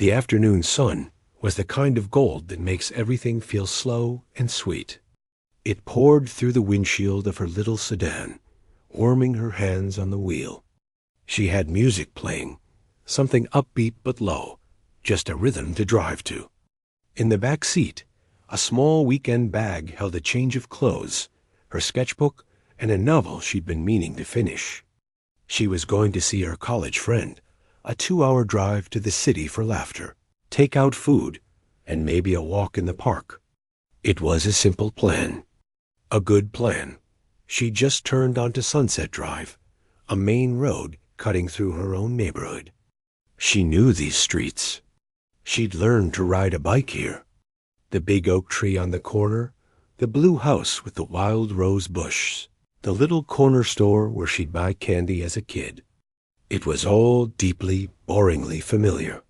The afternoon sun was the kind of gold that makes everything feel slow and sweet. It poured through the windshield of her little sedan, warming her hands on the wheel. She had music playing, something upbeat but low, just a rhythm to drive to. In the back seat, a small weekend bag held a change of clothes, her sketchbook, and a novel she'd been meaning to finish. She was going to see her college friend, a 2-hour drive to the city for laughter, take out food, and maybe a walk in the park. It was a simple plan. A good plan. She just turned onto Sunset Drive, a main road cutting through her own neighborhood. She knew these streets. She'd learned to ride a bike here. The big oak tree on the corner, the blue house with the wild rose bush, the little corner store where she'd buy candy as a kid. It was all deeply, boringly familiar.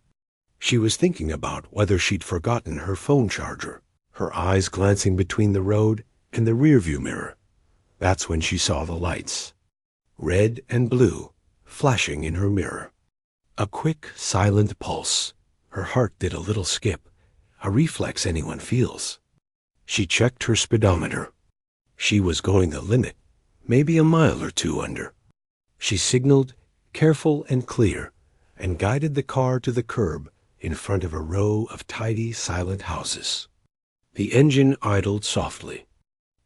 She was thinking about whether she'd forgotten her phone charger, her eyes glancing between the road and the rearview mirror. That's when she saw the lights, red and blue, flashing in her mirror. A quick, silent pulse. Her heart did a little skip, a reflex anyone feels. She checked her speedometer. She was going the limit, maybe a mile or two under. She signaled, careful and clear, and guided the car to the curb in front of a row of tidy, silent houses. The engine idled softly.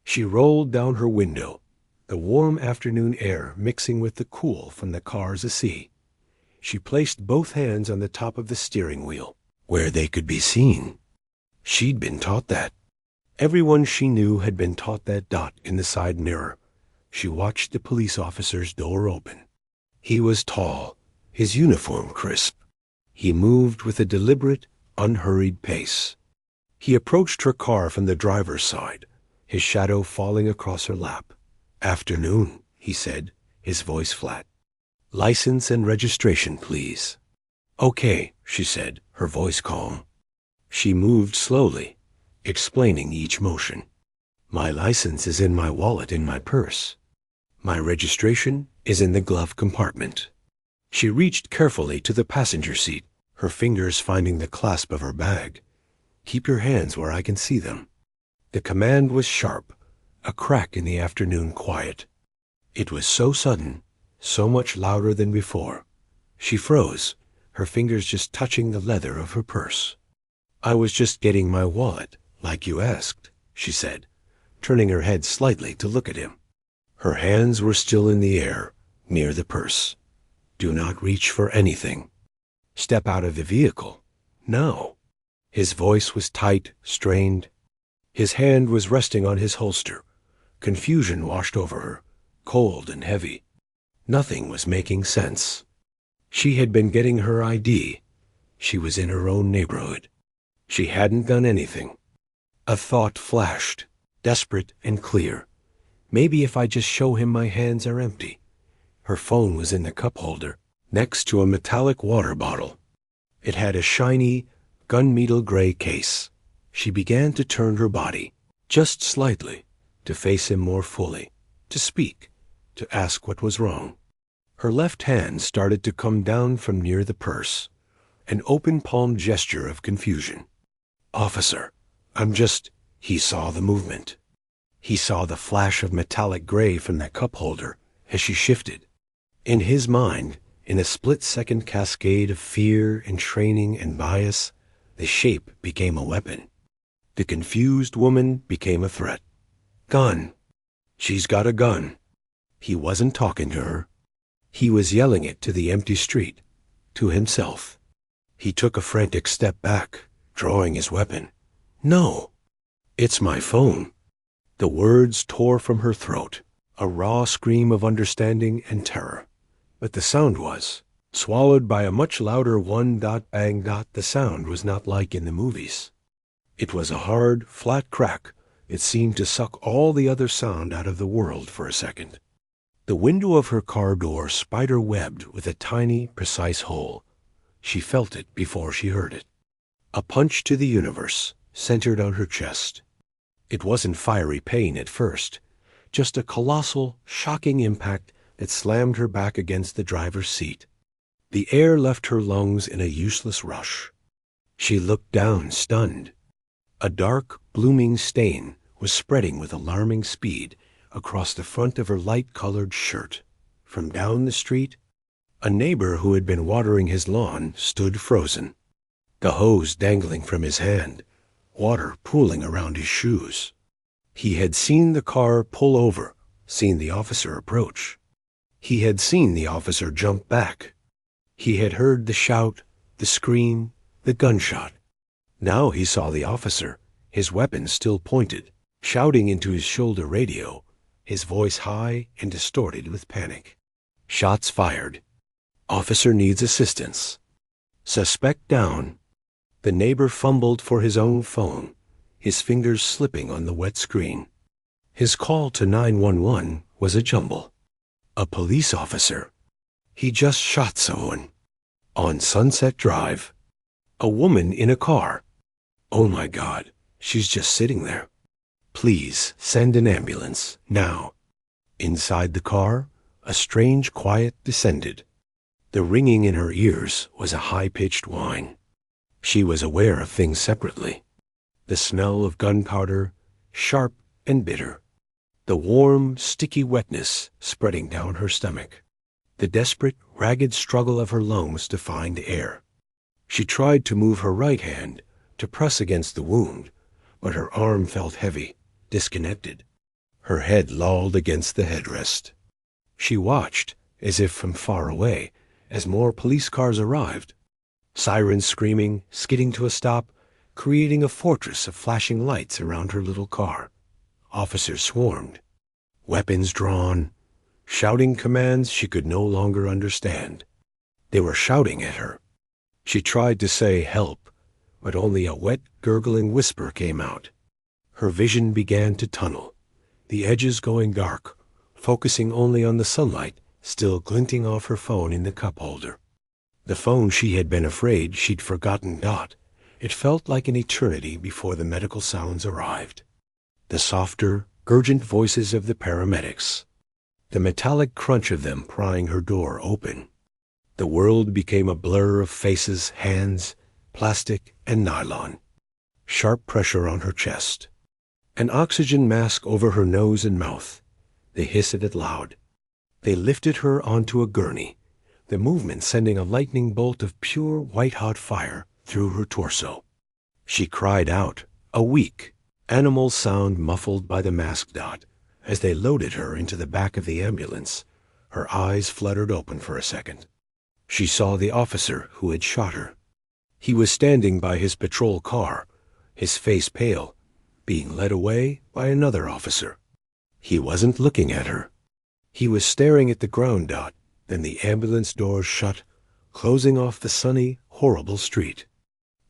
She rolled down her window, the warm afternoon air mixing with the cool from the car's AC. She placed both hands on the top of the steering wheel, where they could be seen. She'd been taught that. Everyone she knew had been taught that dot in the side mirror. She watched the police officer's door open. He was tall, his uniform crisp. He moved with a deliberate, unhurried pace. He approached her car from the driver's side, his shadow falling across her lap. "Afternoon," he said, his voice flat. "License and registration, please." "Okay," she said, her voice calm. She moved slowly, explaining each motion. "My license is in my wallet in my purse. My registration is in the glove compartment." She reached carefully to the passenger seat, her fingers finding the clasp of her bag. "Keep your hands where I can see them." The command was sharp, a crack in the afternoon quiet. It was so sudden, so much louder than before. She froze, her fingers just touching the leather of her purse. "I was just getting my wallet, like you asked," she said, turning her head slightly to look at him. Her hands were still in the air, near the purse. "Do not reach for anything." "Step out of the vehicle." "No." His voice was tight, strained. His hand was resting on his holster. Confusion washed over her, cold and heavy. Nothing was making sense. She had been getting her ID. She was in her own neighborhood. She hadn't done anything. A thought flashed, desperate and clear. Maybe if I just show him my hands are empty. Her phone was in the cup holder, next to a metallic water bottle. It had a shiny, gunmetal gray case. She began to turn her body, just slightly, to face him more fully, to speak, to ask what was wrong. Her left hand started to come down from near the purse, an open-palmed gesture of confusion. "Officer, I'm just—" He saw the movement. He saw the flash of metallic gray from that cup holder as she shifted. In his mind, in a split-second cascade of fear and training and bias, the shape became a weapon. The confused woman became a threat. "Gun. She's got a gun." He wasn't talking to her. He was yelling it to the empty street, to himself. He took a frantic step back, drawing his weapon. "No. It's my phone." The words tore from her throat, a raw scream of understanding and terror. But the sound was swallowed by a much louder one-bang. The sound was not like in the movies. It was a hard, flat crack. It seemed to suck all the other sound out of the world for a second. The window of her car door spider-webbed with a tiny, precise hole. She felt it before she heard it. A punch to the universe, centered on her chest. It wasn't fiery pain at first, just a colossal, shocking impact that slammed her back against the driver's seat. The air left her lungs in a useless rush. She looked down, stunned. A dark, blooming stain was spreading with alarming speed across the front of her light-colored shirt. From down the street, a neighbor who had been watering his lawn stood frozen, the hose dangling from his hand, water pooling around his shoes. He had seen the car pull over, seen the officer approach. He had seen the officer jump back. He had heard the shout, the scream, the gunshot. Now he saw the officer, his weapon still pointed, shouting into his shoulder radio, his voice high and distorted with panic. Shots fired. Officer needs assistance. Suspect down. The neighbor fumbled for his own phone, his fingers slipping on the wet screen. His call to 911 was a jumble. A police officer. He just shot someone. On Sunset Drive. A woman in a car. Oh my God, she's just sitting there. Please send an ambulance, now. Inside the car, a strange quiet descended. The ringing in her ears was a high-pitched whine. She was aware of things separately. The smell of gunpowder, sharp and bitter. The warm, sticky wetness spreading down her stomach. The desperate, ragged struggle of her lungs to find air. She tried to move her right hand to press against the wound, but her arm felt heavy, disconnected. Her head lolled against the headrest. She watched, as if from far away, as more police cars arrived. Sirens screaming, skidding to a stop, creating a fortress of flashing lights around her little car. Officers swarmed, weapons drawn, shouting commands she could no longer understand. They were shouting at her. She tried to say help, but only a wet, gurgling whisper came out. Her vision began to tunnel, the edges going dark, focusing only on the sunlight still glinting off her phone in the cup holder. The phone she had been afraid she'd forgotten got. It felt like an eternity before the medical sounds arrived. The softer, urgent voices of the paramedics. The metallic crunch of them prying her door open. The world became a blur of faces, hands, plastic and nylon. Sharp pressure on her chest. An oxygen mask over her nose and mouth. They hissed it loud. They lifted her onto a gurney, the movement sending a lightning bolt of pure white-hot fire through her torso. She cried out, a weak, animal sound muffled by the mask dot, as they loaded her into the back of the ambulance. Her eyes fluttered open for a second. She saw the officer who had shot her. He was standing by his patrol car, his face pale, being led away by another officer. He wasn't looking at her. He was staring at the ground dot, then the ambulance doors shut, closing off the sunny, horrible street.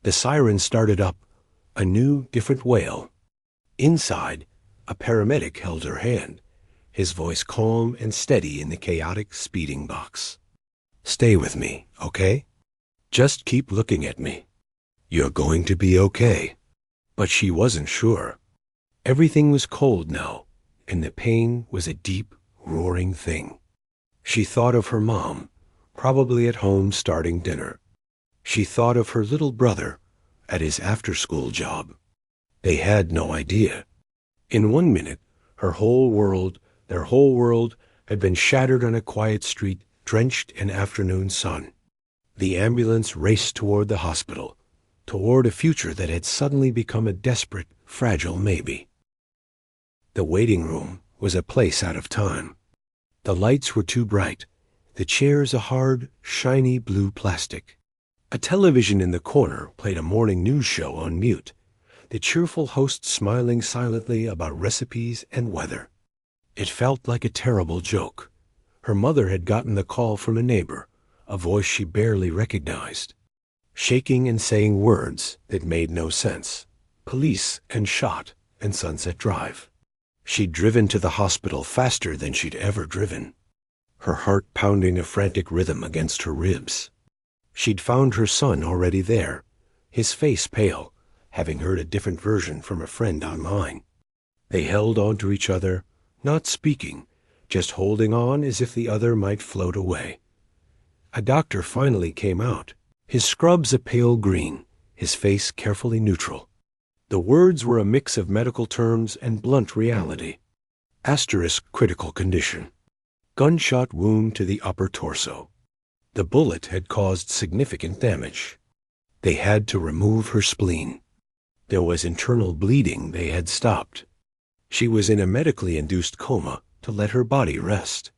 The siren started up, a new, different wail. Inside, a paramedic held her hand, his voice calm and steady in the chaotic speeding box. Stay with me, okay? Just keep looking at me. You're going to be okay. But she wasn't sure. Everything was cold now, and the pain was a deep, roaring thing. She thought of her mom, probably at home starting dinner. She thought of her little brother at his after-school job. They had no idea. In 1 minute, their whole world, had been shattered on a quiet street drenched in afternoon sun. The ambulance raced toward the hospital, toward a future that had suddenly become a desperate, fragile maybe. The waiting room was a place out of time. The lights were too bright, the chairs a hard, shiny blue plastic. A television in the corner played a morning news show on mute, the cheerful host smiling silently about recipes and weather. It felt like a terrible joke. Her mother had gotten the call from a neighbor, a voice she barely recognized, shaking and saying words that made no sense. Police and shot and Sunset Drive. She'd driven to the hospital faster than she'd ever driven, her heart pounding a frantic rhythm against her ribs. She'd found her son already there, his face pale, having heard a different version from a friend online. They held on to each other, not speaking, just holding on as if the other might float away. A doctor finally came out, his scrubs a pale green, his face carefully neutral. The words were a mix of medical terms and blunt reality. Asterisk critical condition. Gunshot wound to the upper torso. The bullet had caused significant damage. They had to remove her spleen. There was internal bleeding they had stopped. She was in a medically induced coma to let her body rest.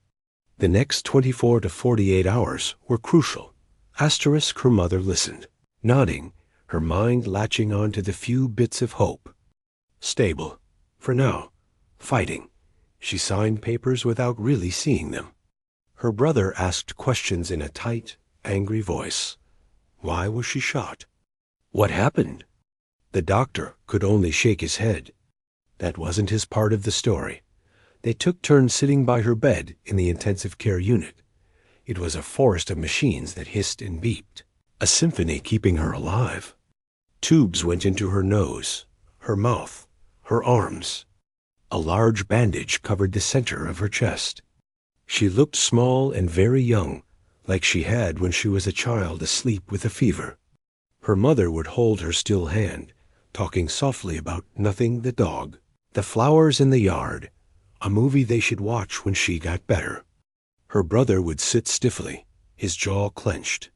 The next 24 to 48 hours were crucial. Asterisk her mother listened, nodding, her mind latching on to the few bits of hope. Stable. For now. Fighting. She signed papers without really seeing them. Her brother asked questions in a tight, angry voice. Why was she shot? What happened? The doctor could only shake his head. That wasn't his part of the story. They took turns sitting by her bed in the intensive care unit. It was a forest of machines that hissed and beeped, a symphony keeping her alive. Tubes went into her nose, her mouth, her arms. A large bandage covered the center of her chest. She looked small and very young, like she had when she was a child asleep with a fever. Her mother would hold her still hand, talking softly about nothing the dog, the flowers in the yard, a movie they should watch when she got better. Her brother would sit stiffly, his jaw clenched,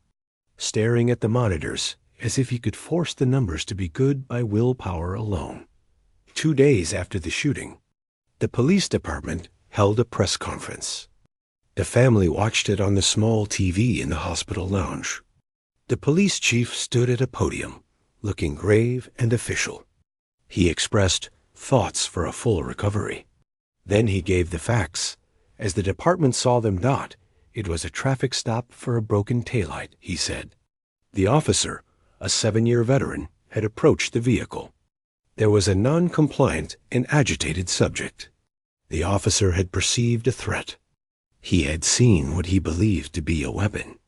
staring at the monitors as if he could force the numbers to be good by willpower alone. 2 days after the shooting, the police department held a press conference. The family watched it on the small TV in the hospital lounge. The police chief stood at a podium, looking grave and official. He expressed thoughts for a full recovery. Then he gave the facts. As the department saw them dot, it was a traffic stop for a broken taillight, he said. The officer, a 7-year veteran, had approached the vehicle. There was a non-compliant and agitated subject. The officer had perceived a threat. He had seen what he believed to be a weapon.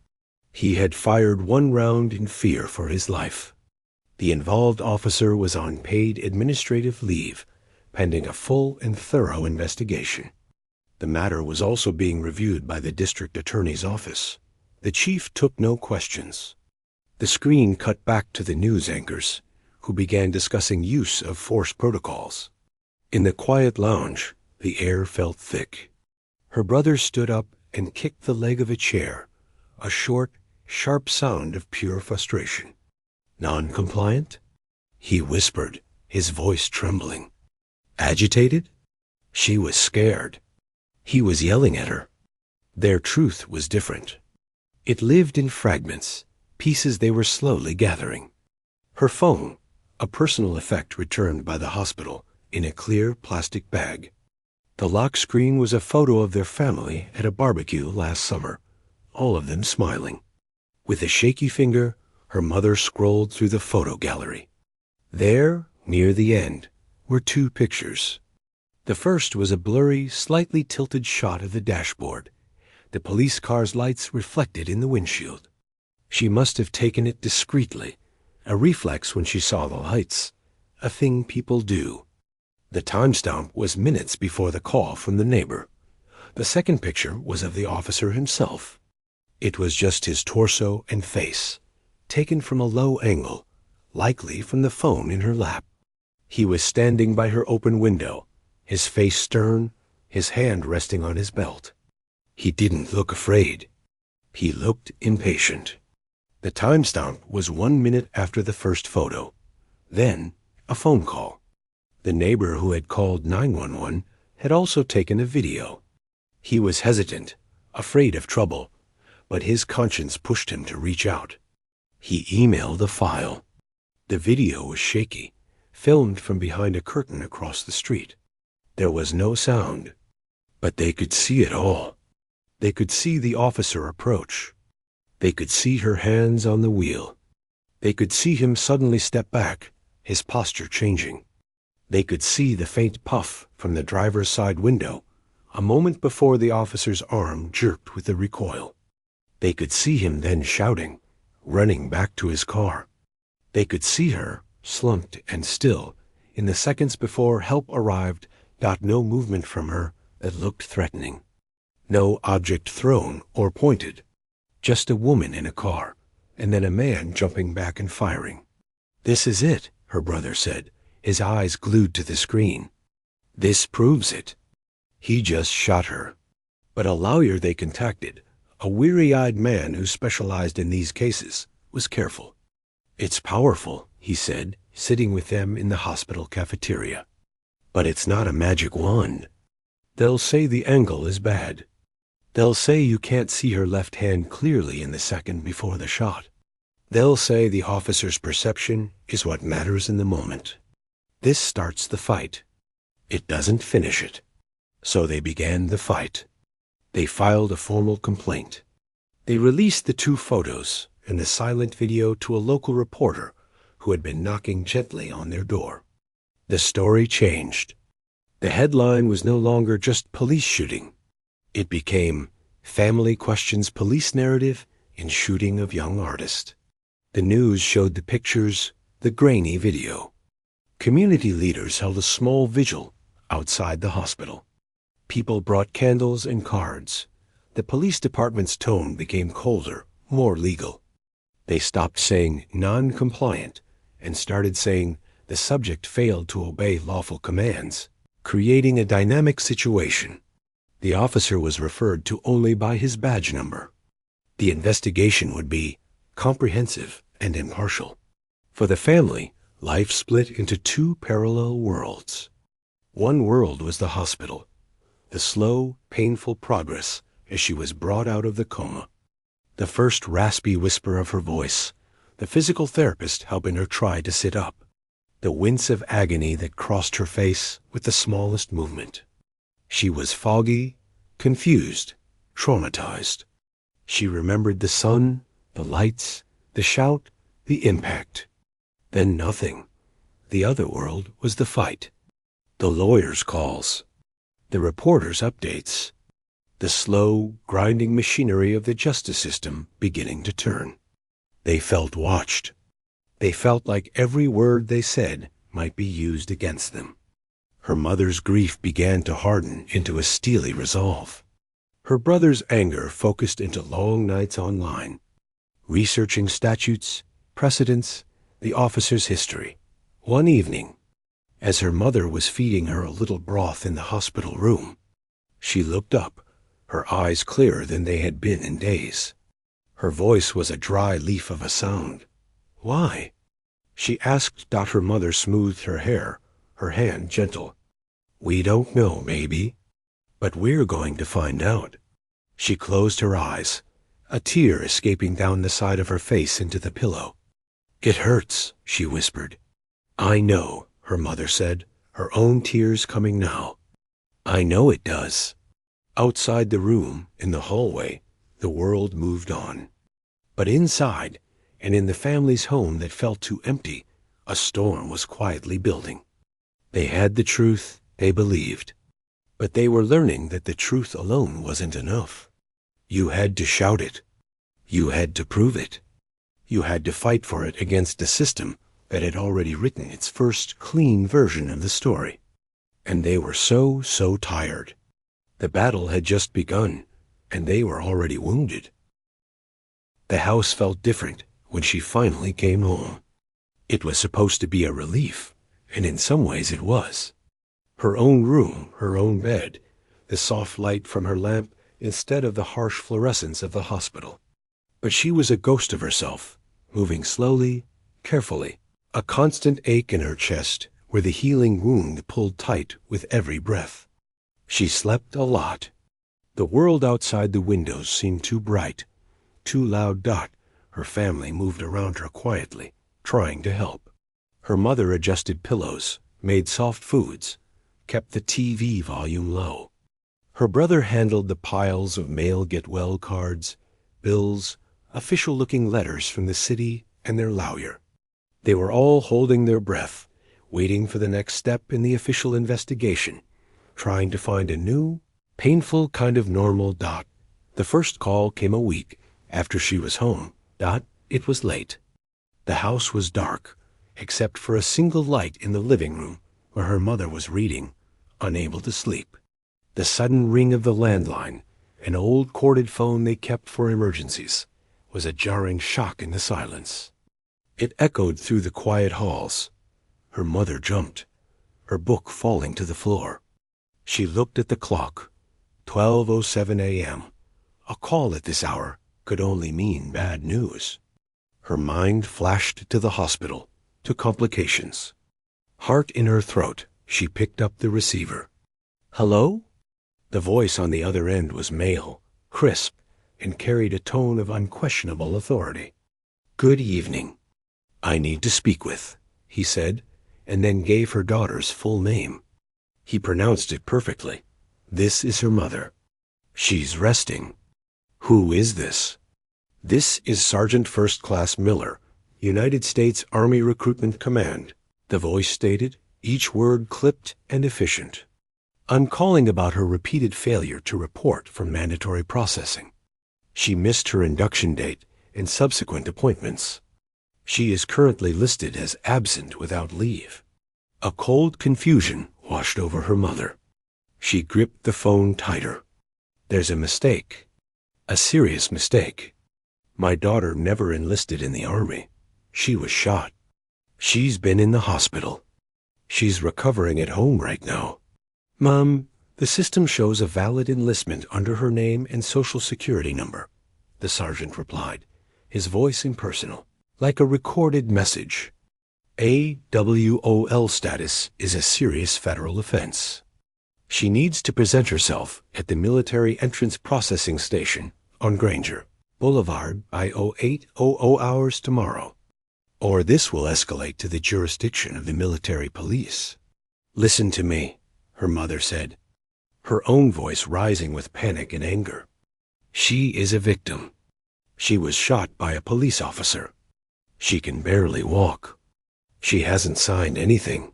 He had fired 1 round in fear for his life. The involved officer was on paid administrative leave, pending a full and thorough investigation. The matter was also being reviewed by the district attorney's office. The chief took no questions. The screen cut back to the news anchors, who began discussing use of force protocols. In the quiet lounge, the air felt thick. Her brother stood up and kicked the leg of a chair, a short, sharp sound of pure frustration. Non-compliant? He whispered, his voice trembling. Agitated? She was scared. He was yelling at her. Their truth was different. It lived in fragments, pieces they were slowly gathering. Her phone, a personal effect returned by the hospital, in a clear plastic bag. The lock screen was a photo of their family at a barbecue last summer, all of them smiling. With a shaky finger, her mother scrolled through the photo gallery. There, near the end, were 2 pictures. The first was a blurry, slightly tilted shot of the dashboard, the police car's lights reflected in the windshield. She must have taken it discreetly, a reflex when she saw the lights, a thing people do. The timestamp was minutes before the call from the neighbor. The second picture was of the officer himself. It was just his torso and face, taken from a low angle, likely from the phone in her lap. He was standing by her open window, his face stern, his hand resting on his belt. He didn't look afraid. He looked impatient. The timestamp was 1 minute after the first photo. Then, a phone call. The neighbor who had called 911 had also taken a video. He was hesitant, afraid of trouble, but his conscience pushed him to reach out. He emailed a file. The video was shaky, filmed from behind a curtain across the street. There was no sound, but they could see it all. They could see the officer approach. They could see her hands on the wheel. They could see him suddenly step back, his posture changing. They could see the faint puff from the driver's side window, a moment before the officer's arm jerked with the recoil. They could see him then shouting, running back to his car. They could see her, slumped and still, in the seconds before help arrived, got no movement from her that looked threatening. No object thrown or pointed. Just a woman in a car, and then a man jumping back and firing. "This is it," her brother said, his eyes glued to the screen. "This proves it. He just shot her." But a lawyer they contacted, a weary-eyed man who specialized in these cases, was careful. "It's powerful," he said, sitting with them in the hospital cafeteria. "But it's not a magic wand. They'll say the angle is bad. They'll say you can't see her left hand clearly in the second before the shot. They'll say the officer's perception is what matters in the moment. This starts the fight. It doesn't finish it." So they began the fight. They filed a formal complaint. They released the 2 photos and the silent video to a local reporter who had been knocking gently on their door. The story changed. The headline was no longer just police shooting. It became "Family Questions Police Narrative in Shooting of Young Artist." The news showed the pictures, the grainy video. Community leaders held a small vigil outside the hospital. People brought candles and cards. The police department's tone became colder, more legal. They stopped saying non-compliant and started saying the subject failed to obey lawful commands, creating a dynamic situation. The officer was referred to only by his badge number. The investigation would be comprehensive and impartial. For the family, life split into 2 parallel worlds. One world was the hospital, the slow, painful progress as she was brought out of the coma. The first raspy whisper of her voice, the physical therapist helping her try to sit up. The wince of agony that crossed her face with the smallest movement. She was foggy, confused, traumatized. She remembered the sun, the lights, the shout, the impact. Then nothing. The other world was the fight. The lawyer's calls. The reporter's updates. The slow, grinding machinery of the justice system beginning to turn. They felt watched. They felt like every word they said might be used against them. Her mother's grief began to harden into a steely resolve. Her brother's anger focused into long nights online, researching statutes, precedents, the officer's history. One evening, as her mother was feeding her a little broth in the hospital room, she looked up, her eyes clearer than they had been in days. Her voice was a dry leaf of a sound. "Why?" she asked. Her mother smoothed her hair, her hand gentle. "We don't know, maybe, but we're going to find out." She closed her eyes, a tear escaping down the side of her face into the pillow. "It hurts," she whispered. "I know," her mother said, her own tears coming now. "I know it does." Outside the room, in the hallway, the world moved on. But inside, and in the family's home that felt too empty, a storm was quietly building. They had the truth, they believed. But they were learning that the truth alone wasn't enough. You had to shout it. You had to prove it. You had to fight for it against a system that had already written its first clean version of the story. And they were so tired. The battle had just begun, and they were already wounded. The house felt different when she finally came home. It was supposed to be a relief, and in some ways it was. Her own room, her own bed, the soft light from her lamp instead of the harsh fluorescence of the hospital. But she was a ghost of herself, moving slowly, carefully, a constant ache in her chest where the healing wound pulled tight with every breath. She slept a lot. The world outside the windows seemed too bright, too loud. Her family moved around her quietly, trying to help. Her mother adjusted pillows, made soft foods, kept the TV volume low. Her brother handled the piles of mail get-well cards, bills, official-looking letters from the city and their lawyer. They were all holding their breath, waiting for the next step in the official investigation, trying to find a new, painful kind of normal. The first call came a week after she was home. It was late. The house was dark, except for a single light in the living room where her mother was reading, unable to sleep. The sudden ring of the landline, an old corded phone they kept for emergencies, was a jarring shock in the silence. It echoed through the quiet halls. Her mother jumped, her book falling to the floor. She looked at the clock. 12:07 a.m. A call at this hour could only mean bad news. Her mind flashed to the hospital, to complications. Heart in her throat, she picked up the receiver. "Hello?" The voice on the other end was male, crisp, and carried a tone of unquestionable authority. "Good evening. I need to speak with," he said, and then gave her daughter's full name. He pronounced it perfectly. "This is her mother. She's resting." "Who is this?" "This is Sergeant First Class Miller, United States Army Recruitment Command," the voice stated, each word clipped and efficient. "I'm calling about her repeated failure to report for mandatory processing. She missed her induction date and subsequent appointments. She is currently listed as absent without leave." A cold confusion washed over her mother. She gripped the phone tighter. "There's a mistake. A serious mistake. My daughter never enlisted in the Army. She was shot. She's been in the hospital. She's recovering at home right now." "Mom, the system shows a valid enlistment under her name and social security number," the sergeant replied, his voice impersonal, like a recorded message. "AWOL status is a serious federal offense. She needs to present herself at the Military Entrance Processing Station on Granger Boulevard by 0800 hours tomorrow, or this will escalate to the jurisdiction of the military police." "Listen to me," her mother said, her own voice rising with panic and anger. "She is a victim. She was shot by a police officer. She can barely walk. She hasn't signed anything.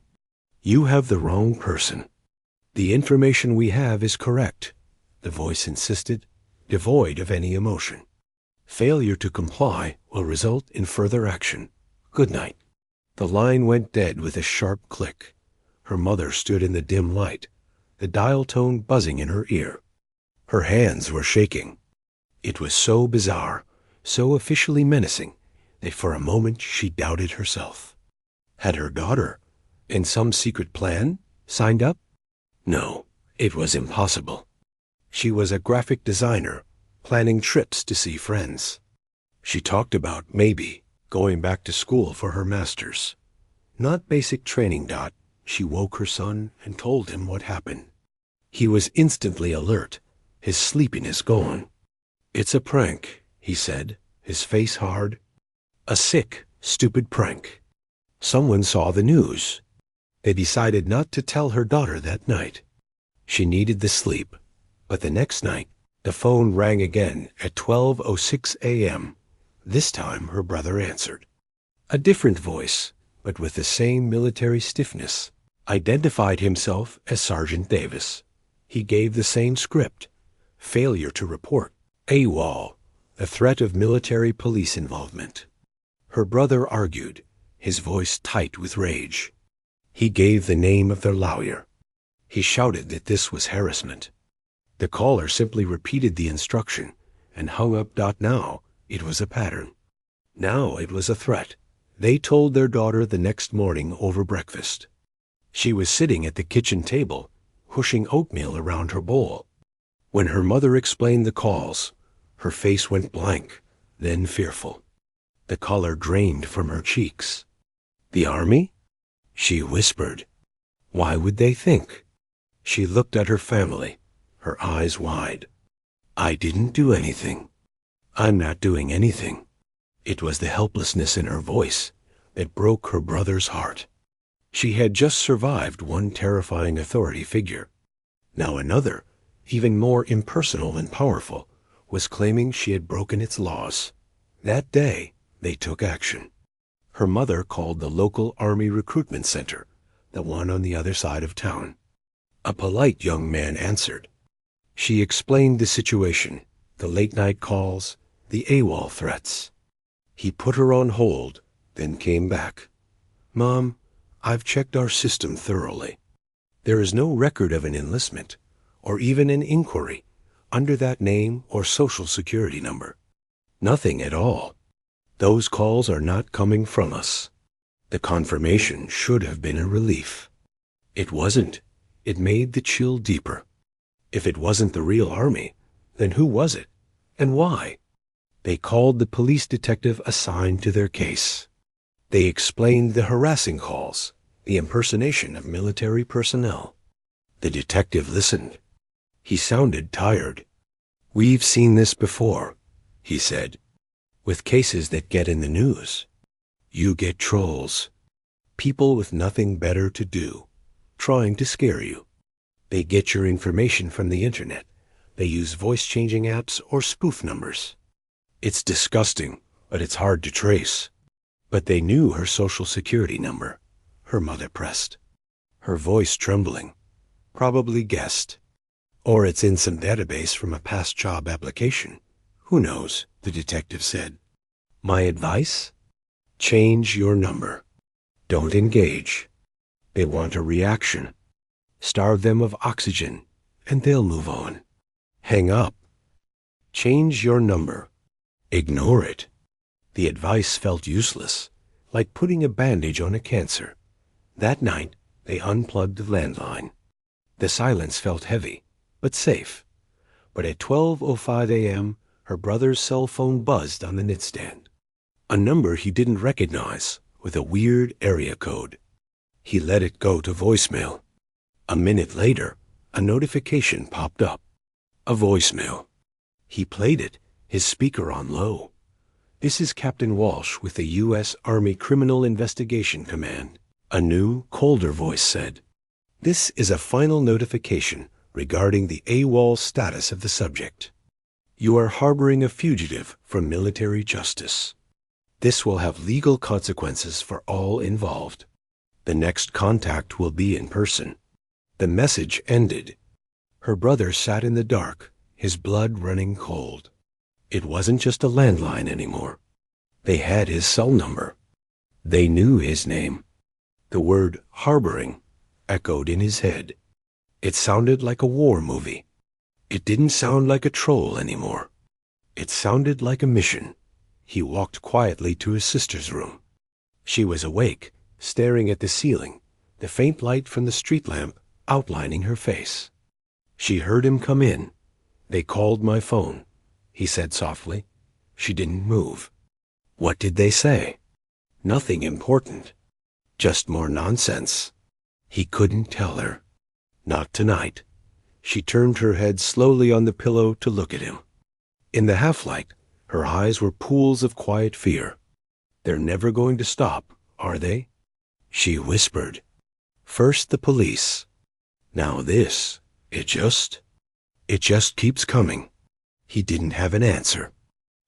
You have the wrong person. The information we have is correct," the voice insisted, devoid of any emotion. "Failure to comply will result in further action. Good night." The line went dead with a sharp click. Her mother stood in the dim light, the dial tone buzzing in her ear. Her hands were shaking. It was so bizarre, so officially menacing, that for a moment she doubted herself. Had her daughter, in some secret plan, signed up? No, it was impossible. She was a graphic designer, planning trips to see friends. She talked about, maybe, going back to school for her master's. Not basic training. She woke her son and told him what happened. He was instantly alert, his sleepiness gone. "It's a prank," he said, his face hard. "A sick, stupid prank. Someone saw the news. They decided not to tell her daughter that night. She needed the sleep, but the next night, the phone rang again at 12:06 a.m. This time her brother answered. A different voice, but with the same military stiffness, identified himself as Sergeant Davis. He gave the same script: failure to report, AWOL, the threat of military police involvement. Her brother argued, his voice tight with rage. He gave the name of their lawyer. He shouted that this was harassment. The caller simply repeated the instruction and hung up. Now it was a pattern. Now it was a threat. They told their daughter the next morning over breakfast. She was sitting at the kitchen table, pushing oatmeal around her bowl. When her mother explained the calls, her face went blank, then fearful. The color drained from her cheeks. "The Army?" she whispered. "Why would they think?" She looked at her family, her eyes wide. "I didn't do anything. I'm not doing anything." It was the helplessness in her voice that broke her brother's heart. She had just survived one terrifying authority figure. Now another, even more impersonal and powerful, was claiming she had broken its laws. That day, they took action. Her mother called the local Army recruitment center, the one on the other side of town. A polite young man answered. She explained the situation, the late-night calls, the AWOL threats. He put her on hold, then came back. "Mom, I've checked our system thoroughly. There is no record of an enlistment, or even an inquiry, under that name or social security number. Nothing at all. Those calls are not coming from us. The confirmation should have been a relief. It wasn't. It made the chill deeper. If it wasn't the real army, then who was it? And why? They called the police detective assigned to their case. They explained the harassing calls, the impersonation of military personnel. The detective listened. He sounded tired. "We've seen this before," he said, "with cases that get in the news. You get trolls, people with nothing better to do, trying to scare you. They get your information from the internet. They use voice-changing apps or spoof numbers. It's disgusting, but it's hard to trace." But they knew her social security number, her mother pressed, her voice trembling. Probably guessed. Or it's in some database from a past job application. Who knows, the detective said. "My advice? Change your number. Don't engage. They want a reaction. Starve them of oxygen, and they'll move on. Hang up. Change your number. Ignore it." The advice felt useless, like putting a bandage on a cancer. That night, they unplugged the landline. The silence felt heavy, but safe. But at 12:05 a.m., her brother's cell phone buzzed on the nightstand. A number he didn't recognize, with a weird area code. He let it go to voicemail. A minute later, a notification popped up. A voicemail. He played it, his speaker on low. "This is Captain Walsh with the U.S. Army Criminal Investigation Command," a new, colder voice said. "This is a final notification regarding the AWOL status of the subject. You are harboring a fugitive from military justice. This will have legal consequences for all involved. The next contact will be in person." The message ended. Her brother sat in the dark, his blood running cold. It wasn't just a landline anymore. They had his cell number. They knew his name. The word harboring echoed in his head. It sounded like a war movie. It didn't sound like a troll anymore. It sounded like a mission. He walked quietly to his sister's room. She was awake, staring at the ceiling, the faint light from the street lamp outlining her face. She heard him come in. "They called my phone," he said softly. She didn't move. "What did they say?" "Nothing important. Just more nonsense." He couldn't tell her. Not tonight. She turned her head slowly on the pillow to look at him. In the half-light, her eyes were pools of quiet fear. "They're never going to stop, are they?" She whispered. "First the police. Now this. It just keeps coming." He didn't have an answer.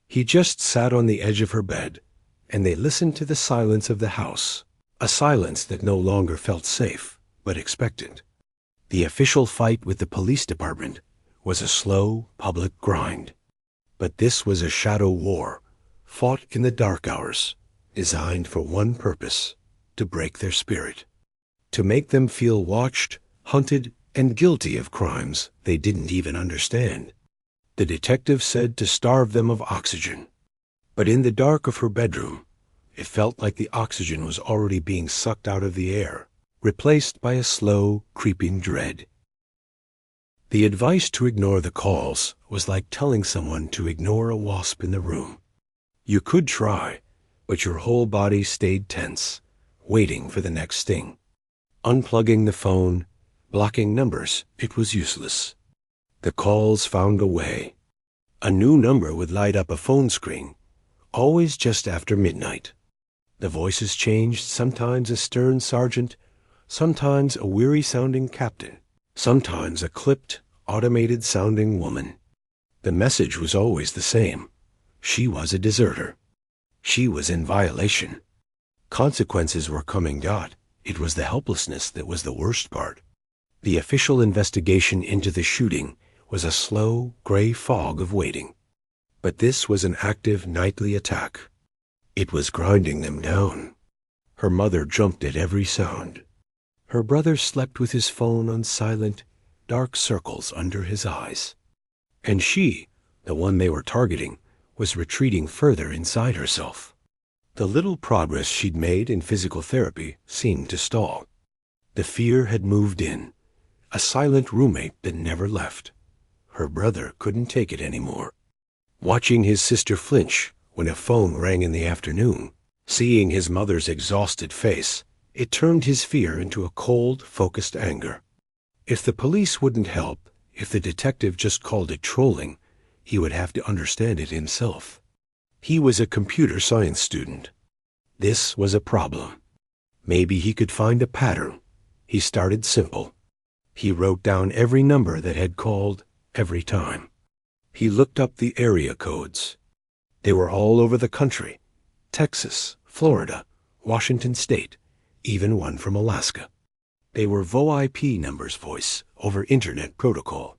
He just sat on the edge of her bed, and they listened to the silence of the house, a silence that no longer felt safe, but expectant. The official fight with the police department was a slow, public grind. But this was a shadow war, fought in the dark hours, designed for one purpose: to break their spirit, to make them feel watched, hunted, and guilty of crimes they didn't even understand. The detective said to starve them of oxygen. But in the dark of her bedroom, it felt like the oxygen was already being sucked out of the air, replaced by a slow, creeping dread. The advice to ignore the calls was like telling someone to ignore a wasp in the room. You could try, but your whole body stayed tense, waiting for the next sting. Unplugging the phone, blocking numbers, it was useless. The calls found a way. A new number would light up a phone screen, always just after midnight. The voices changed, sometimes a stern sergeant, sometimes a weary-sounding captain, sometimes a clipped, automated-sounding woman. The message was always the same. She was a deserter. She was in violation. Consequences were coming. It was the helplessness that was the worst part. The official investigation into the shooting was a slow, gray fog of waiting. But this was an active nightly attack. It was grinding them down. Her mother jumped at every sound. Her brother slept with his phone on silent, dark circles under his eyes. And she, the one they were targeting, was retreating further inside herself. The little progress she'd made in physical therapy seemed to stall. The fear had moved in, a silent roommate that never left. Her brother couldn't take it anymore. Watching his sister flinch when a phone rang in the afternoon, seeing his mother's exhausted face, it turned his fear into a cold, focused anger. If the police wouldn't help, if the detective just called it trolling, he would have to understand it himself. He was a computer science student. This was a problem. Maybe he could find a pattern. He started simple. He wrote down every number that had called every time. He looked up the area codes. They were all over the country. Texas, Florida, Washington State, even one from Alaska. They were VoIP numbers, voice over Internet protocol.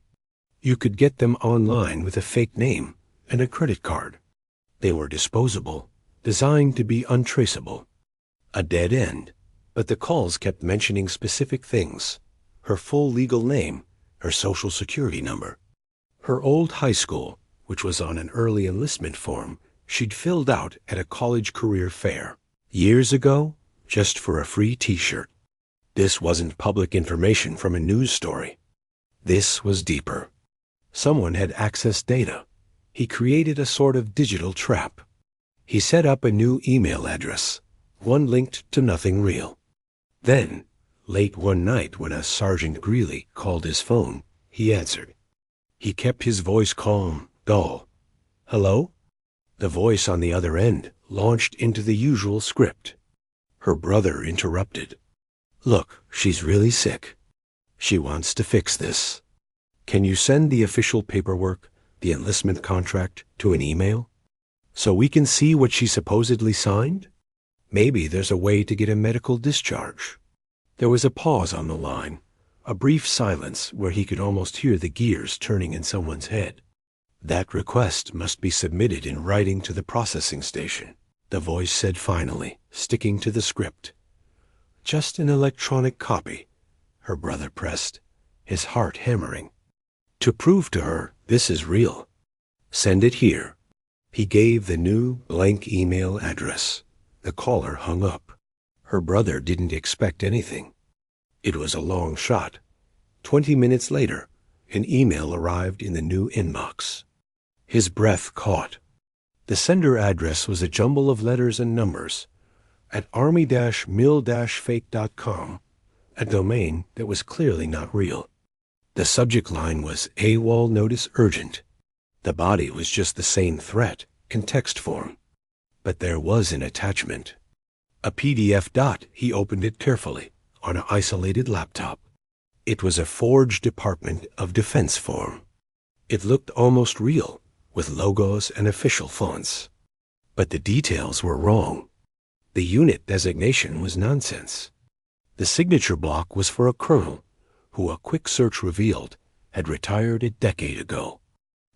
You could get them online with a fake name and a credit card. They were disposable, designed to be untraceable. A dead end, but the calls kept mentioning specific things: her full legal name, her social security number, her old high school, which was on an early enlistment form she'd filled out at a college career fair years ago, just for a free t-shirt. This wasn't public information from a news story. This was deeper. Someone had accessed data. He created a sort of digital trap. He set up a new email address, one linked to nothing real. Then, late one night when a Sergeant Greeley called his phone, he answered. He kept his voice calm, dull. Hello? The voice on the other end launched into the usual script. Her brother interrupted. Look, she's really sick. She wants to fix this. Can you send the official paperwork, the enlistment contract, to an email? So we can see what she supposedly signed? Maybe there's a way to get a medical discharge. There was a pause on the line, a brief silence where he could almost hear the gears turning in someone's head. That request must be submitted in writing to the processing station, the voice said finally, sticking to the script. Just an electronic copy, her brother pressed, his heart hammering. To prove to her this is real. Send it here. He gave the new blank email address. The caller hung up. Her brother didn't expect anything. It was a long shot. 20 minutes later, an email arrived in the new inbox. His breath caught. The sender address was a jumble of letters and numbers. At army-mil-fake.com, a domain that was clearly not real. The subject line was AWOL Notice Urgent. The body was just the same threat, in text form. But there was an attachment. A PDF dot. He opened it carefully, on an isolated laptop. It was a forged Department of Defense form. It looked almost real, with logos and official fonts. But the details were wrong. The unit designation was nonsense. The signature block was for a colonel, who a quick search revealed had retired a decade ago.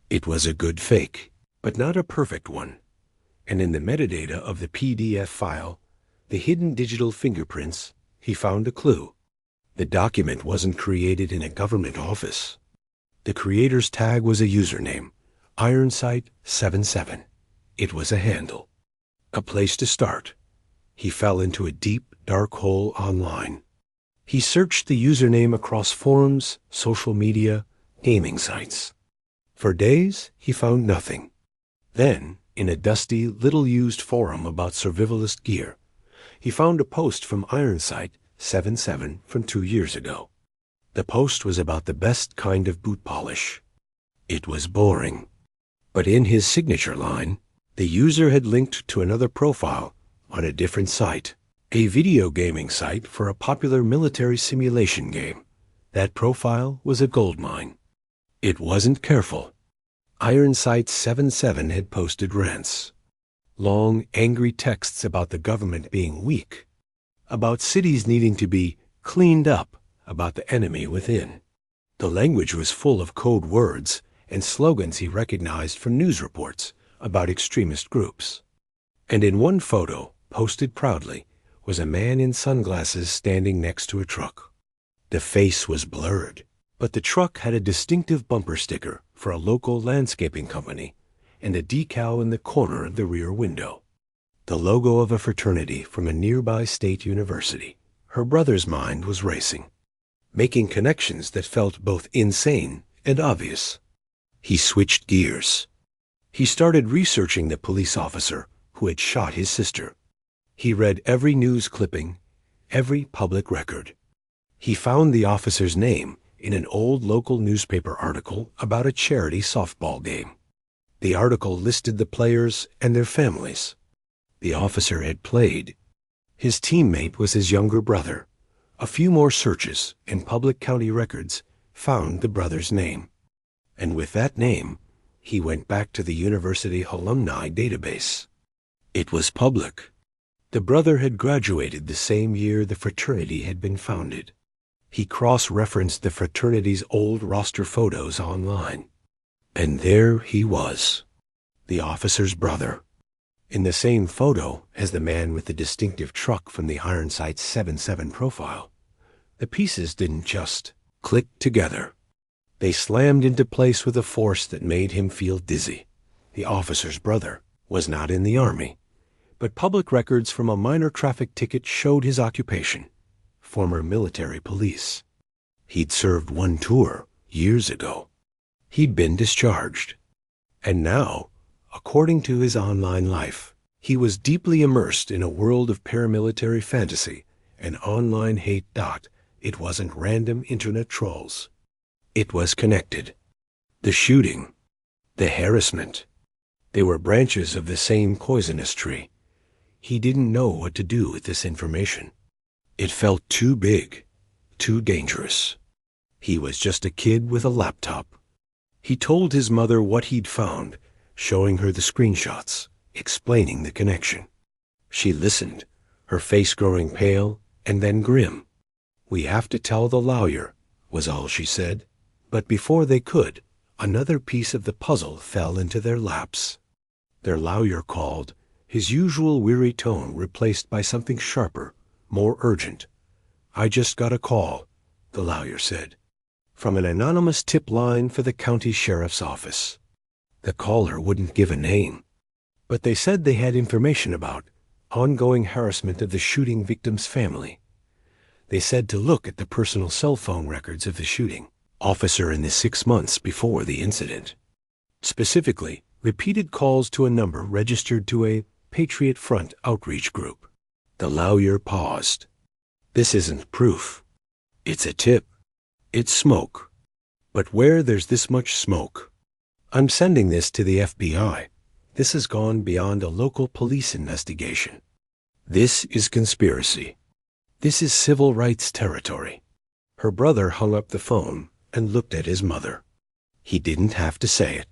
It was a good fake, but not a perfect one. And in the metadata of the PDF file, the hidden digital fingerprints, he found a clue. The document wasn't created in a government office. The creator's tag was a username, Ironsight77. It was a handle. A place to start. He fell into a deep, dark hole online. He searched the username across forums, social media, gaming sites. For days, he found nothing. Then, in a dusty, little-used forum about survivalist gear, he found a post from Ironsight77 from 2 years ago. The post was about the best kind of boot polish. It was boring. But in his signature line, the user had linked to another profile on a different site, a video gaming site for a popular military simulation game. That profile was a goldmine. It wasn't careful. Ironsight77 had posted rants. Long, angry texts about the government being weak, about cities needing to be cleaned up, about the enemy within. The language was full of code words and slogans he recognized from news reports about extremist groups. And in one photo, posted proudly, was a man in sunglasses standing next to a truck. The face was blurred, but the truck had a distinctive bumper sticker for a local landscaping company and a decal in the corner of the rear window. the logo of a fraternity from a nearby state university. Her brother's mind was racing, making connections that felt both insane and obvious. He switched gears. He started researching the police officer who had shot his sister. He read every news clipping, every public record. He found the officer's name in an old local newspaper article about a charity softball game. The article listed the players and their families. The officer had played. His teammate was his younger brother. A few more searches in public county records found the brother's name. And with that name, he went back to the university alumni database. It was public. The brother had graduated the same year the fraternity had been founded. He cross-referenced the fraternity's old roster photos online. And there he was, the officer's brother, in the same photo as the man with the distinctive truck from the Ironsight 7-7 profile. The pieces didn't just click together. They slammed into place with a force that made him feel dizzy. The officer's brother was not in the Army, but public records from a minor traffic ticket showed his occupation, former military police. He'd served one tour years ago. He'd been discharged. And now, according to his online life, he was deeply immersed in a world of paramilitary fantasy and online hate. It wasn't random internet trolls. It was connected. The shooting, the harassment, they were branches of the same poisonous tree. He didn't know what to do with this information. It felt too big, too dangerous. He was just a kid with a laptop. He told his mother what he'd found, showing her the screenshots, explaining the connection. She listened, her face growing pale and then grim. "We have to tell the lawyer," was all she said. But before they could, another piece of the puzzle fell into their laps. Their lawyer called, his usual weary tone replaced by something sharper, more urgent. "I just got a call," the lawyer said, from an anonymous tip line for the county sheriff's office. The caller wouldn't give a name, but they said they had information about ongoing harassment of the shooting victim's family. They said to look at the personal cell phone records of the shooting officer in the 6 months before the incident. Specifically, repeated calls to a number registered to a Patriot Front outreach group. The lawyer paused. "This isn't proof. It's a tip. It's smoke. But where there's this much smoke, I'm sending this to the FBI. This has gone beyond a local police investigation. This is conspiracy. This is civil rights territory." Her brother hung up the phone and looked at his mother. He didn't have to say it.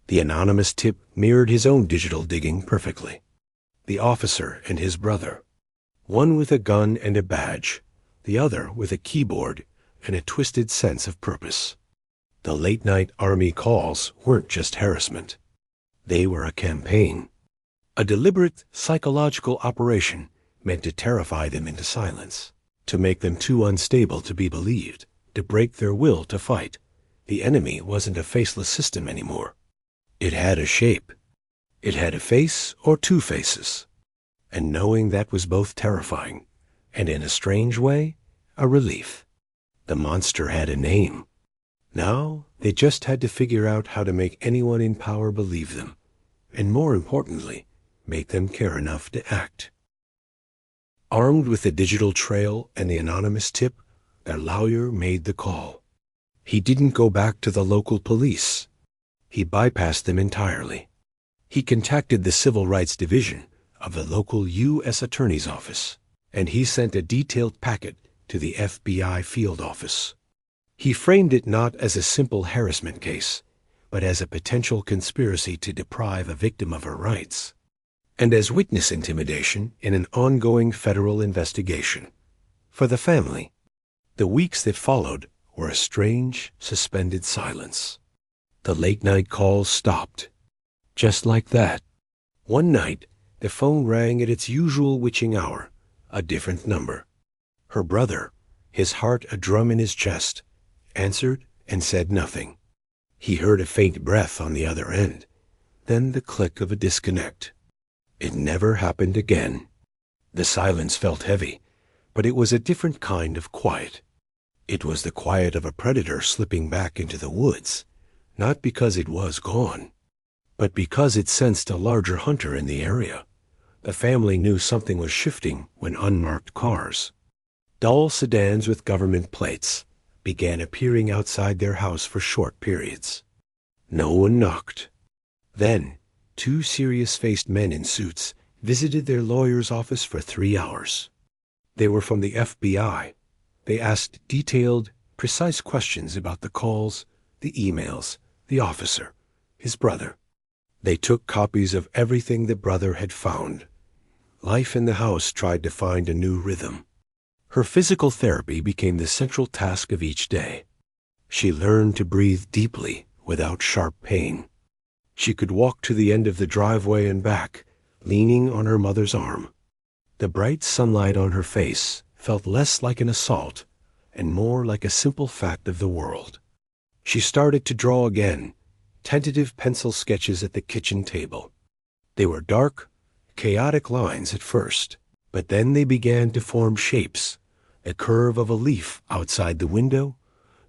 The anonymous tip mirrored his own digital digging perfectly. The officer and his brother, one with a gun and a badge, the other with a keyboard and a twisted sense of purpose. The late-night Army calls weren't just harassment. They were a campaign, a deliberate psychological operation meant to terrify them into silence, to make them too unstable to be believed, to break their will to fight. The enemy wasn't a faceless system anymore. It had a shape. It had a face or two faces. And knowing that was both terrifying and, in a strange way, a relief. The monster had a name. Now they just had to figure out how to make anyone in power believe them, and more importantly, make them care enough to act. Armed with the digital trail and the anonymous tip, their lawyer made the call. He didn't go back to the local police. He bypassed them entirely. He contacted the Civil Rights Division of the local U.S. Attorney's Office, and he sent a detailed packet to the FBI field office. He framed it not as a simple harassment case, but as a potential conspiracy to deprive a victim of her rights, and as witness intimidation in an ongoing federal investigation. For the family, the weeks that followed were a strange, suspended silence. The late-night calls stopped. Just like that. One night, the phone rang at its usual witching hour, a different number. Her brother, his heart a drum in his chest, answered and said nothing. He heard a faint breath on the other end, then the click of a disconnect. It never happened again. The silence felt heavy, but it was a different kind of quiet. It was the quiet of a predator slipping back into the woods, not because it was gone, but because it sensed a larger hunter in the area. The family knew something was shifting when unmarked cars, dull sedans with government plates, began appearing outside their house for short periods. No one knocked. Then, two serious-faced men in suits visited their lawyer's office for 3 hours. They were from the FBI. They asked detailed, precise questions about the calls, the emails, the officer, his brother. They took copies of everything the brother had found. Life in the house tried to find a new rhythm. Her physical therapy became the central task of each day. She learned to breathe deeply without sharp pain. She could walk to the end of the driveway and back, leaning on her mother's arm. The bright sunlight on her face felt less like an assault and more like a simple fact of the world. She started to draw again, tentative pencil sketches at the kitchen table. They were dark, chaotic lines at first, but then they began to form shapes, a curve of a leaf outside the window,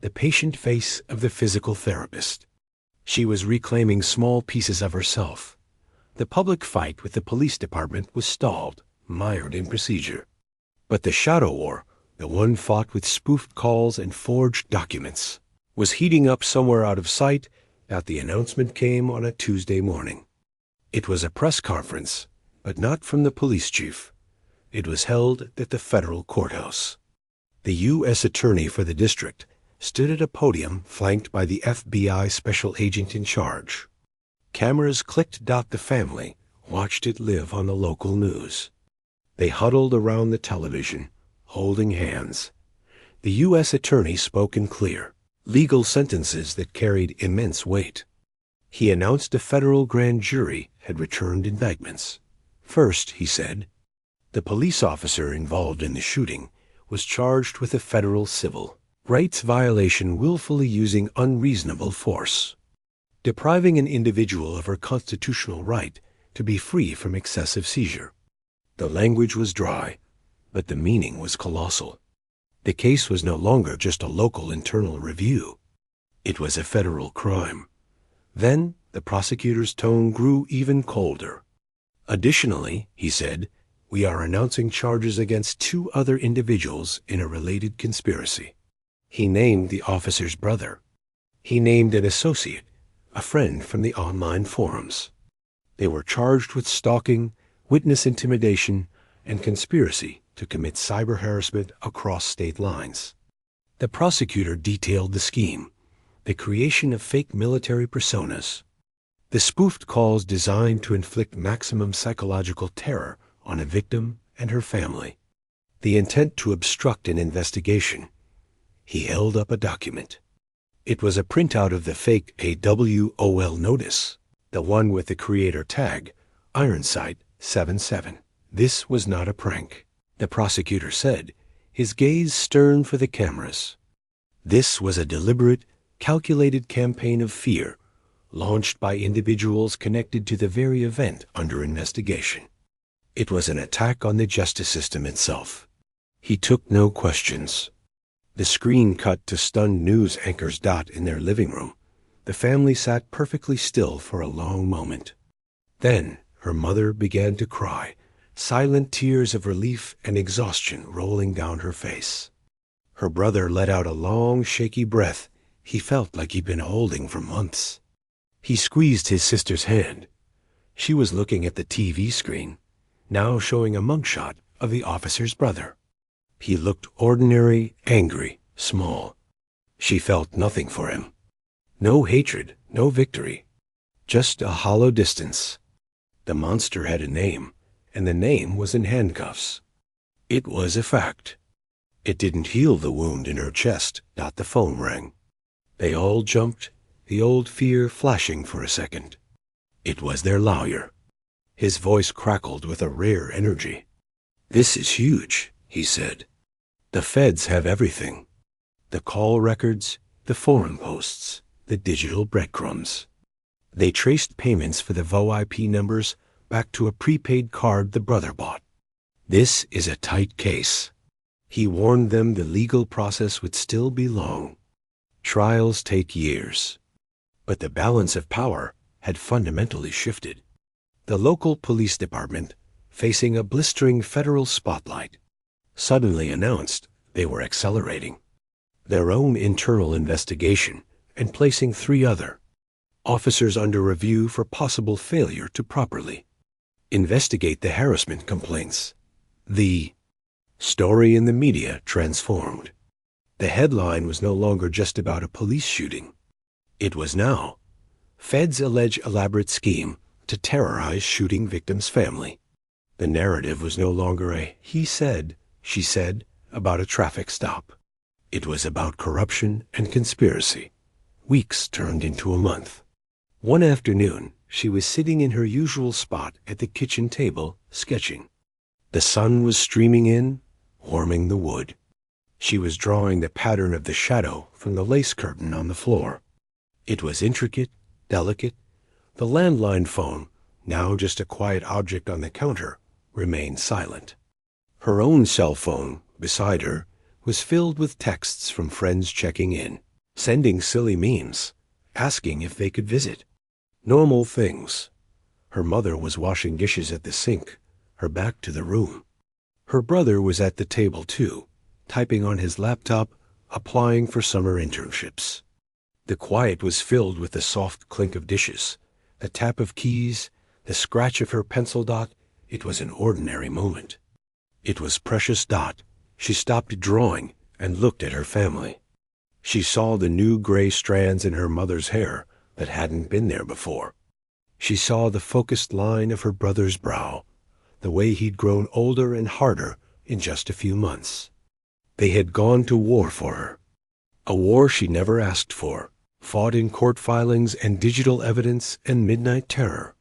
the patient face of the physical therapist. She was reclaiming small pieces of herself. The public fight with the police department was stalled, mired in procedure. But the shadow war, the one fought with spoofed calls and forged documents, was heating up somewhere out of sight as the announcement came on a Tuesday morning. It was a press conference, but not from the police chief. It was held at the federal courthouse. The U.S. attorney for the district stood at a podium flanked by the FBI special agent in charge. Cameras clicked. The family watched it live on the local news. They huddled around the television, holding hands. The U.S. attorney spoke in clear, legal sentences that carried immense weight. He announced a federal grand jury had returned indictments. First, he said, the police officer involved in the shooting was charged with a federal civil rights violation willfully using unreasonable force, depriving an individual of her constitutional right to be free from excessive seizure. The language was dry, but the meaning was colossal. The case was no longer just a local internal review. It was a federal crime. Then the prosecutor's tone grew even colder. Additionally, he said, we are announcing charges against 2 other individuals in a related conspiracy. He named the officer's brother. He named an associate, a friend from the online forums. They were charged with stalking, witness intimidation, and conspiracy to commit cyber harassment across state lines. The prosecutor detailed the scheme, the creation of fake military personas, the spoofed calls designed to inflict maximum psychological terror on a victim and her family, the intent to obstruct an investigation. He held up a document. It was a printout of the fake AWOL notice, the one with the creator tag, Ironsight 77. This was not a prank, the prosecutor said, his gaze stern for the cameras. This was a deliberate, calculated campaign of fear, launched by individuals connected to the very event under investigation. It was an attack on the justice system itself. He took no questions. The screen cut to stunned news anchors. In their living room, the family sat perfectly still for a long moment. Then her mother began to cry, silent tears of relief and exhaustion rolling down her face. Her brother let out a long, shaky breath he felt like he'd been holding for months. He squeezed his sister's hand. She was looking at the TV screen, now showing a mugshot of the officer's brother. He looked ordinary, angry, small. She felt nothing for him. No hatred, no victory. Just a hollow distance. The monster had a name, and the name was in handcuffs. It was a fact. It didn't heal the wound in her chest. The phone rang. They all jumped, the old fear flashing for a second. It was their lawyer. His voice crackled with a rare energy. "This is huge," he said. "The feds have everything. The call records, the forum posts, the digital breadcrumbs. They traced payments for the VoIP numbers back to a prepaid card the brother bought. This is a tight case. He warned them the legal process would still be long. Trials take years. But the balance of power had fundamentally shifted. The local police department, facing a blistering federal spotlight, suddenly announced they were accelerating their own internal investigation and placing 3 other officers under review for possible failure to properly investigate the harassment complaints. The story in the media transformed. The headline was no longer just about a police shooting. It was now, "Feds allege elaborate scheme to terrorize shooting victim's family." The narrative was no longer a he said, she said about a traffic stop. It was about corruption and conspiracy. Weeks turned into a month. One afternoon, she was sitting in her usual spot at the kitchen table, sketching. The sun was streaming in, warming the wood. She was drawing the pattern of the shadow from the lace curtain on the floor. It was intricate, delicate. The landline phone, now just a quiet object on the counter, remained silent. Her own cell phone, beside her, was filled with texts from friends checking in, sending silly memes, asking if they could visit. Normal things. Her mother was washing dishes at the sink, her back to the room. Her brother was at the table too, typing on his laptop, applying for summer internships. The quiet was filled with the soft clink of dishes, the tap of keys, the scratch of her pencil dot. It was an ordinary moment. It was precious dot. She stopped drawing and looked at her family. She saw the new gray strands in her mother's hair that hadn't been there before. She saw the focused line of her brother's brow, the way he'd grown older and harder in just a few months. They had gone to war for her, a war she never asked for, fought in court filings and digital evidence and midnight terror.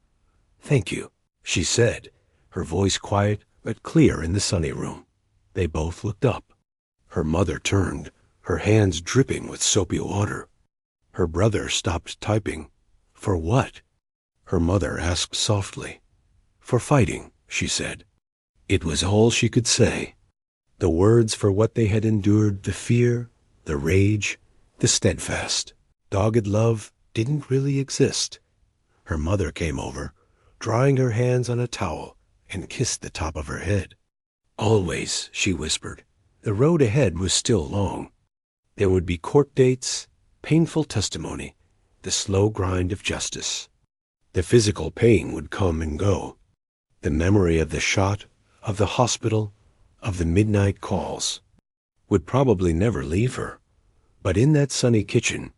"Thank you," she said, her voice quiet but clear in the sunny room. They both looked up. Her mother turned, her hands dripping with soapy water. Her brother stopped typing. "For what?" Her mother asked softly. "For fighting," she said. It was all she could say. The words for what they had endured, the fear, the rage, the steadfast, dogged love, didn't really exist. Her mother came over, drying her hands on a towel, and kissed the top of her head. "Always," she whispered. The road ahead was still long. There would be court dates, painful testimony, the slow grind of justice. The physical pain would come and go. The memory of the shot, of the hospital, of the midnight calls, would probably never leave her. But in that sunny kitchen,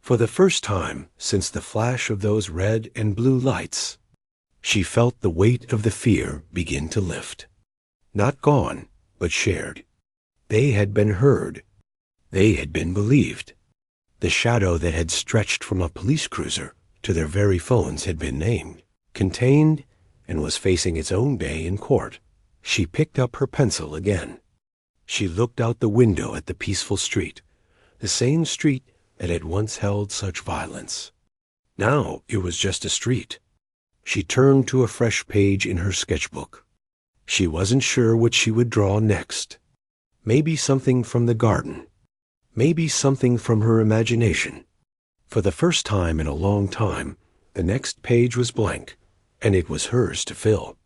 for the first time since the flash of those red and blue lights, she felt the weight of the fear begin to lift. Not gone, but shared. They had been heard. They had been believed. The shadow that had stretched from a police cruiser to their very phones had been named, contained, and was facing its own day in court. She picked up her pencil again. She looked out the window at the peaceful street, the same street that had once held such violence. Now it was just a street. She turned to a fresh page in her sketchbook. She wasn't sure what she would draw next. Maybe something from the garden. Maybe something from her imagination. For the first time in a long time, the next page was blank, and it was hers to fill.